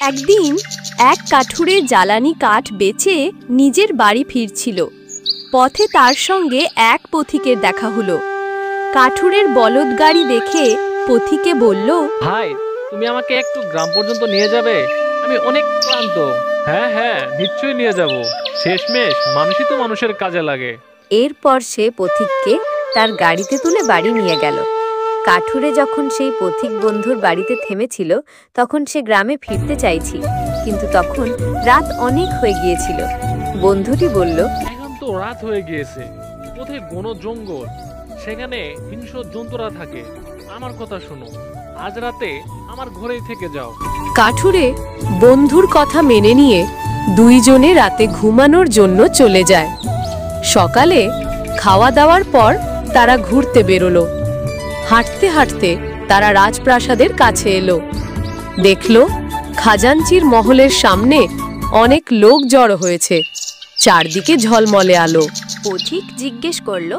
একদিন এক কাঠুরে জ্বালানি কাঠ বেচে নিজের বাড়ি ফিরছিল। পথে তার সঙ্গে এক পথিকের দেখা হলো। কাঠুরের বলদ গাড়ি দেখে পথিকে বলল, ভাই, তুমি আমাকে একটু গ্রাম পর্যন্ত নিয়ে যাবে? আমি অনেক ক্লান্ত। হ্যাঁ হ্যাঁ, নিশ্চয়ই নিয়ে যাব। শেষমেশ মানুষই তো মানুষের কাজে লাগে। এরপর সে পথিককে তার গাড়িতে তুলে বাড়ি নিয়ে গেল। কাঠুরে যখন সেই পথিক বন্ধুর বাড়িতে থেমেছিল, তখন সে গ্রামে ফিরতে চাইছিল, কিন্তু তখন রাত অনেক হয়ে গিয়েছিল। বন্ধুটি বলল, এখন তো রাত হয়ে গিয়েছে, পথে ঘন জঙ্গল, সেখানে হিংস্র জন্তুরা থাকে। আমার কথা শোনো, আজ রাতে আমার ঘরেই থেকে যাও। কাঠুরে বন্ধুর কথা মেনে নিয়ে দুইজনে রাতে ঘুমানোর জন্য চলে যায়। সকালে খাওয়া দাওয়ার পর তারা ঘুরতে বেরোলো। হাঁটতে হাঁটতে তারা রাজপ্রাসাদের কাছে এলো। দেখলো খাজাঞ্চির মহলের সামনে অনেক লোক জড়ো হয়েছে, চারদিকে ঝলমলে আলো। পথিক জিজ্ঞেস করলো,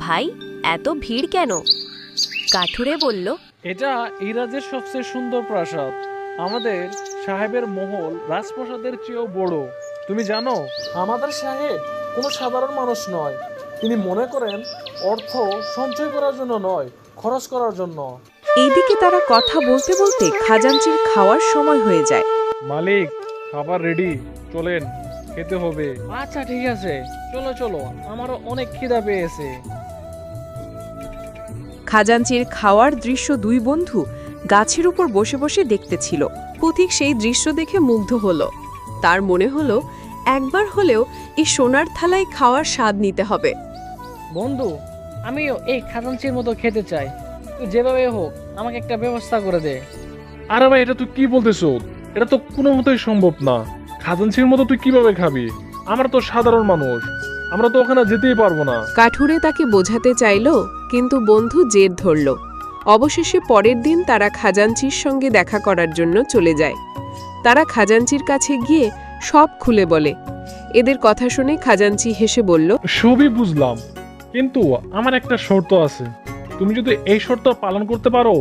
ভাই, এত ভিড় কেন? কাঠুরে বলল, এটা এই রাজ্যের সবচেয়ে সুন্দর প্রাসাদ। আমাদের সাহেবের মহল রাজপ্রাসাদের চেয়েও বড়। তুমি জানো, আমাদের সাহেব কোনো সাধারণ মানুষ নয়। তিনি মনে করেন অর্থ সঞ্চয় করার জন্য নয়, খরচ করার জন্য। এইদিকে তারা কথা বলতে বলতে খাজাঞ্চির খাওয়ার সময় হয়ে যায়। মালিক, খাবার রেডি, চলেন, খেতে হবে। আচ্ছা ঠিক আছে, চলো চলো, আমারও অনেক খিদা পেয়েছে। খাজাঞ্চির খাওয়ার দৃশ্য দুই বন্ধু গাছের উপর বসে বসে দেখতেছিল। পথিক সেই দৃশ্য দেখে মুগ্ধ হলো। তার মনে হলো একবার হলেও এই সোনার থালায় খাওয়ার স্বাদ নিতে হবে। বন্ধু, আমিও এই খাজাঞ্চির মতো খেতে চাই। তুই যেভাবে হোক আমাকে একটা ব্যবস্থা করে দে। আরে ভাই, এটা তুই কি বলতেছো? এটা তো কোনো মতেই সম্ভব না। খাজাঞ্চির মতো তুই কিভাবে খাবি? আমরা তো সাধারণ মানুষ, আমরা তো ওখানে যেতেই পারবো না। কাঠুরে তাকে বোঝাতে চাইল, কিন্তু বন্ধু জেদ ধরল। অবশেষে পরের দিন তারা খাজাঞ্চির সঙ্গে দেখা করার জন্য চলে যায়। তারা খাজাঞ্চির কাছে গিয়ে সব খুলে বলে। এদের কথা শুনে খাজাঞ্চি হেসে বলল, সবই বুঝলাম, কিন্তু আমার একটা শর্ত আছে। তুমি যদি এই শর্ত পালন করতে পারো,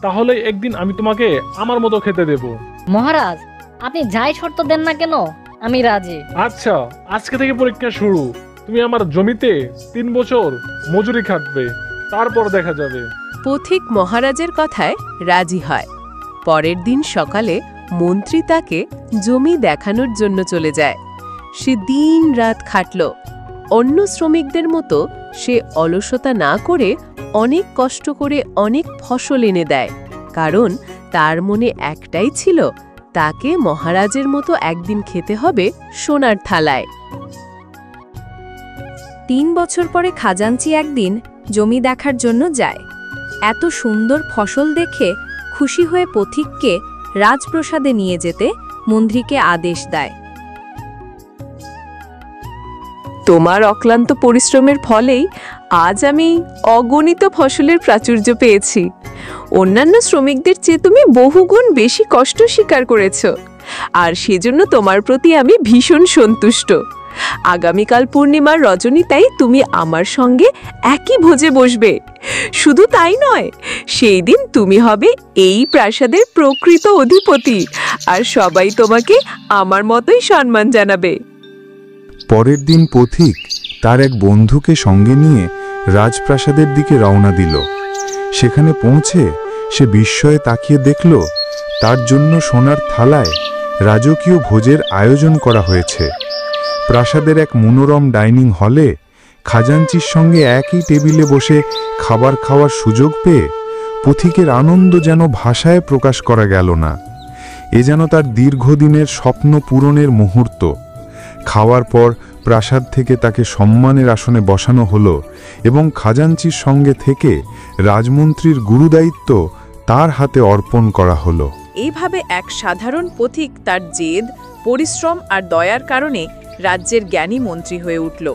তাহলে একদিন আমি তোমাকে আমার মতো খেতে দেব। মহারাজ, আপনি যাই শর্ত দেন না কেন, আমি রাজি। আচ্ছা, আজকে থেকে পরীক্ষা শুরু। তুমি আমার জমিতে 3 বছর মজুরি খাটবে, তারপর দেখা যাবে। পথিক মহারাজের কথায় রাজি হয়। পরের দিন সকালে মন্ত্রী তাকে জমি দেখানোর জন্য চলে যায়। সে দিন রাত খাটল। অন্য শ্রমিকদের মতো সে অলসতা না করে অনেক কষ্ট করে অনেক ফসল এনে দেয়, কারণ তার মনে একটাই ছিল, তাকে মহারাজের মতো একদিন খেতে হবে সোনার থালায়। 3 বছর পরে খাজাঞ্চি একদিন জমি দেখার জন্য যায়। এত সুন্দর ফসল দেখে খুশি হয়ে পথিককে রাজপ্রাসাদে নিয়ে যেতে মন্ত্রীকে আদেশ দেয়। তোমার অক্লান্ত পরিশ্রমের ফলেই আজ আমি অগণিত ফসলের প্রাচুর্য পেয়েছি। অন্যান্য শ্রমিকদের চেয়ে তুমি বহুগুণ বেশি কষ্ট স্বীকার করেছ, আর সেজন্য তোমার প্রতি আমি ভীষণ সন্তুষ্ট। আগামীকাল পূর্ণিমার রজনীতেই তুমি আমার সঙ্গে একই ভোজে বসবে। শুধু তাই নয়, সেই দিন তুমি হবে এই প্রাসাদের প্রকৃত অধিপতি, আর সবাই তোমাকে আমার মতোই সম্মান জানাবে। পরের দিন পথিক তার এক বন্ধুকে সঙ্গে নিয়ে রাজপ্রাসাদের দিকে রওনা দিল। সেখানে পৌঁছে সে বিস্ময়ে তাকিয়ে দেখল, তার জন্য সোনার থালায় রাজকীয় ভোজের আয়োজন করা হয়েছে। প্রাসাদের এক মনোরম ডাইনিং হলে খাজাঞ্চির সঙ্গে একই টেবিলে বসে খাবার খাওয়ার সুযোগ পেয়ে পথিকের আনন্দ যেন ভাষায় প্রকাশ করা গেল না। এ যেন তার দীর্ঘদিনের স্বপ্ন পূরণের মুহূর্ত। খাওয়ার পর প্রাসাদ থেকে তাকে সম্মানের আসনে বসানো হলো এবং খাজাঞ্চির সঙ্গে থেকে রাজমন্ত্রীর গুরুদায়িত্ব তার হাতে অর্পণ করা হলো। এইভাবে এক সাধারণ পথিক তার জেদ, পরিশ্রম আর দয়ার কারণে রাজ্যের জ্ঞানী মন্ত্রী হয়ে উঠল।